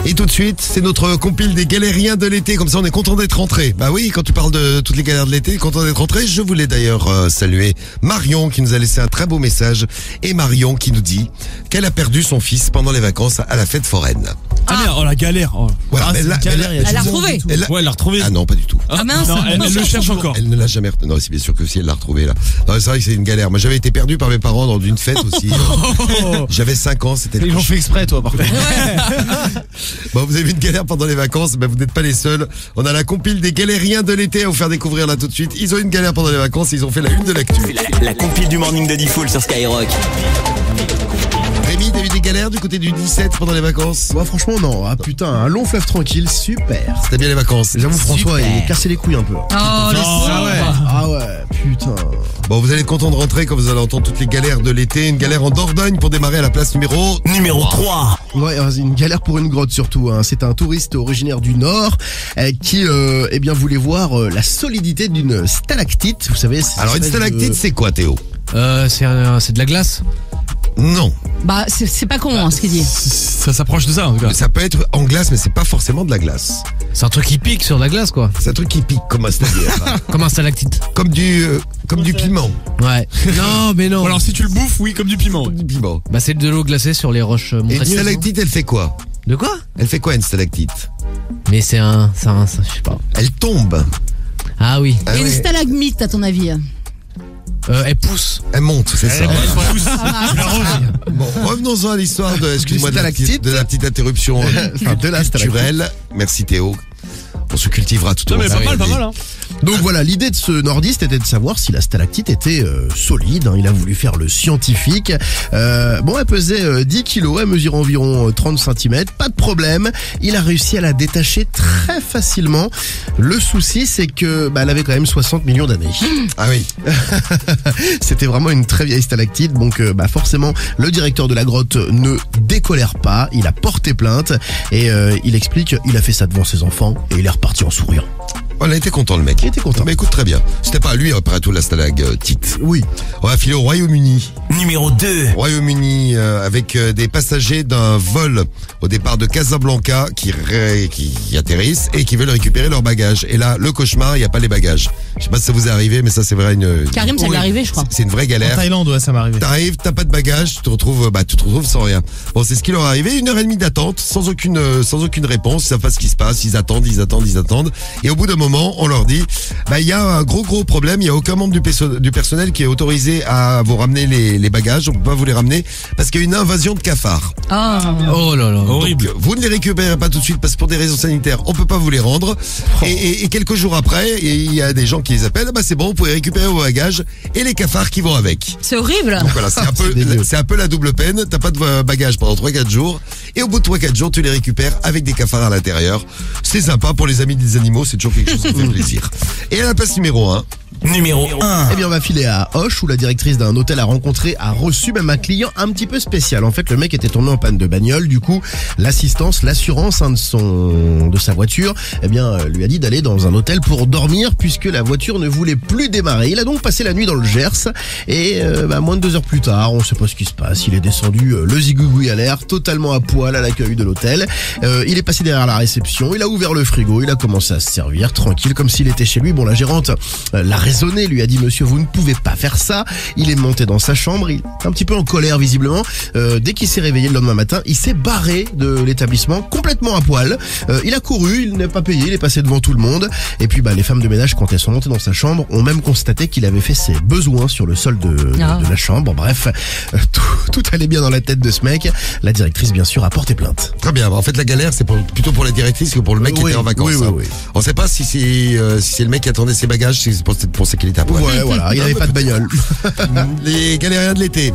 Et tout de suite, c'est notre compile des galériens de l'été. Comme ça, on est content d'être rentré. Bah oui, quand tu parles de toutes les galères de l'été, content d'être rentré. Je voulais d'ailleurs saluer Marion qui nous a laissé un très beau message. Et Marion qui nous dit qu'elle a perdu son fils pendant les vacances à la fête foraine. Ah merde, oh la galère. Oh. Voilà, c'est une galère, il y a Elle l'a du monde retrouvé. et tout. Ouais, elle l'a retrouvé. Ah non, pas du tout. Ah mince. Non, elle le cherche encore. Elle ne l'a jamais retrouvé. Non, c'est bien sûr que si, elle l'a retrouvé là. Non, c'est vrai que c'est une galère. Moi, j'avais été perdu par mes parents dans une fête aussi. J'avais 5 ans, c'était le Ils l'ont fait exprès, toi, par contre. Bon, vous avez une galère pendant les vacances, ben vous n'êtes pas les seuls. On a la compile des galériens de l'été à vous faire découvrir là tout de suite. Ils ont une galère pendant les vacances, ils ont fait la une de l'actu. La compile du morning de Diffoul sur Skyrock. Rémi, t'as eu des galères du côté du 17 pendant les vacances? Ouais, franchement, non. Ah putain, un long fleuve tranquille, super. C'était bien les vacances. J'avoue, François, Super. il est cassé les couilles un peu. Oh, le Ah ouais. Ah ouais, putain. Bon, vous allez être content de rentrer quand vous allez entendre toutes les galères de l'été. Une galère en Dordogne pour démarrer à la place numéro... Numéro 3. Ouais, une galère pour une grotte surtout. Hein. C'est un touriste originaire du Nord qui, eh bien, voulait voir la solidité d'une stalactite. Vous savez. Alors, une stalactite, c'est quoi, Théo? C'est de la glace. Non. Bah, c'est pas con, hein, ce qu'il dit. Ça s'approche de ça, en tout cas. Ça peut être en glace, mais c'est pas forcément de la glace. C'est un truc qui pique sur de la glace, quoi. C'est un truc qui pique, comment c'est-à-dire hein. Comme un stalactite. Comme du piment. Ouais. Non, mais non. Alors si tu le bouffes, oui, comme du piment. Du piment. Bah, c'est de l'eau glacée sur les roches Et une montagneuses. stalactite, elle fait quoi? Non de quoi? Elle fait quoi, une stalactite? Mais c'est un, je sais pas. Elle tombe. Ah oui. Ah Et une ouais. stalagmite, à ton avis? Elle pousse. Elle monte, c'est ça. Bon, Bon, revenons-en à l'histoire de, excuse-moi, de stalactite. de la petite interruption Enfin, de la stalactite. culturelle. Merci Théo. On se cultivera tout au non long mais de pas la mal, hein. Donc voilà, l'idée de ce nordiste était de savoir si la stalactite était solide. Hein. Il a voulu faire le scientifique. Bon, elle pesait 10 kilos, elle mesure environ 30 cm. Pas de problème. Il a réussi à la détacher très facilement. Le souci, c'est que elle avait quand même 60 millions d'années. Ah oui. C'était vraiment une très vieille stalactite. Donc forcément, le directeur de la grotte ne décolère pas. Il a porté plainte et il explique, il a fait ça devant ses enfants et il est reparti en souriant. On a été content, le mec. Il était content. Mais écoute, très bien. C'était pas à lui, après tout, la stalactite. Oui. On va filer au Royaume-Uni. Numéro 2. Royaume-Uni, avec des passagers d'un vol au départ de Casablanca qui atterrissent et qui veulent récupérer leurs bagages. Et là, le cauchemar, il n'y a pas les bagages. Je sais pas si ça vous est arrivé, mais ça, c'est vrai une... Karim, ça lui est arrivé, je crois. C'est une vraie En galère. Thaïlande, ouais, ça m'est arrivé. T'arrives, t'as pas de bagages, tu te retrouves sans rien. Bon, c'est ce qui leur est arrivé. 1h30 d'attente, sans aucune réponse. Ils savent pas ce qui se passe. Ils attendent. Et au bout d'un moment, on leur dit, il y a un gros problème. Il y a aucun membre du personnel qui est autorisé à vous ramener les bagages. On peut pas vous les ramener parce qu'il y a une invasion de cafards. Oh là là. Horrible. Donc, vous ne les récupérez pas tout de suite parce que pour des raisons sanitaires, on peut pas vous les rendre. Et quelques jours après, il y a des gens qui les appellent. C'est bon, vous pouvez récupérer vos bagages et les cafards qui vont avec. C'est horrible. Donc voilà, c'est un peu la double peine. T'as pas de bagages pendant 3-4 jours. Et au bout de 3-4 jours, tu les récupères avec des cafards à l'intérieur. C'est sympa pour les amis des animaux. C'est toujours quelque chose qui fait plaisir. Et à la place numéro 1. Numéro 1. Eh bien, on va filer à Auch, où la directrice d'un hôtel a reçu même un client un petit peu spécial. En fait, le mec était tombé en panne de bagnole. Du coup, l'assurance de sa voiture, lui a dit d'aller dans un hôtel pour dormir puisque la voiture ne voulait plus démarrer. Il a donc passé la nuit dans le Gers et moins de 2 heures plus tard, on sait pas ce qui se passe. Il est descendu le zigouigoui à l'air, totalement à poil à l'accueil de l'hôtel. Il est passé derrière la réception, il a ouvert le frigo, il a commencé à se servir tranquille comme s'il était chez lui. Bon, la gérante l'a raisonné, lui a dit monsieur, vous ne pouvez pas faire ça. Il est monté dans sa chambre, il est un petit peu en colère visiblement. Dès qu'il s'est réveillé le lendemain matin, il s'est barré de l'établissement complètement à poil. Il a couru, il n'a pas payé, il est passé devant tout le monde. Et puis les femmes de ménage, quand elles sont montées dans sa chambre, ont même constaté qu'il avait fait ses besoins sur le sol de la chambre. Bref, tout allait bien dans la tête de ce mec. La directrice, bien sûr, a porté plainte. Très bien. En fait, la galère, c'est plutôt pour la directrice que pour le mec qui était en vacances. Oui. On sait pas si c'est le mec qui attendait ses bagages, si c'est pour ça qu'il était à poil. Ouais, voilà, il avait pas de bagnole. Les galériens de l'été.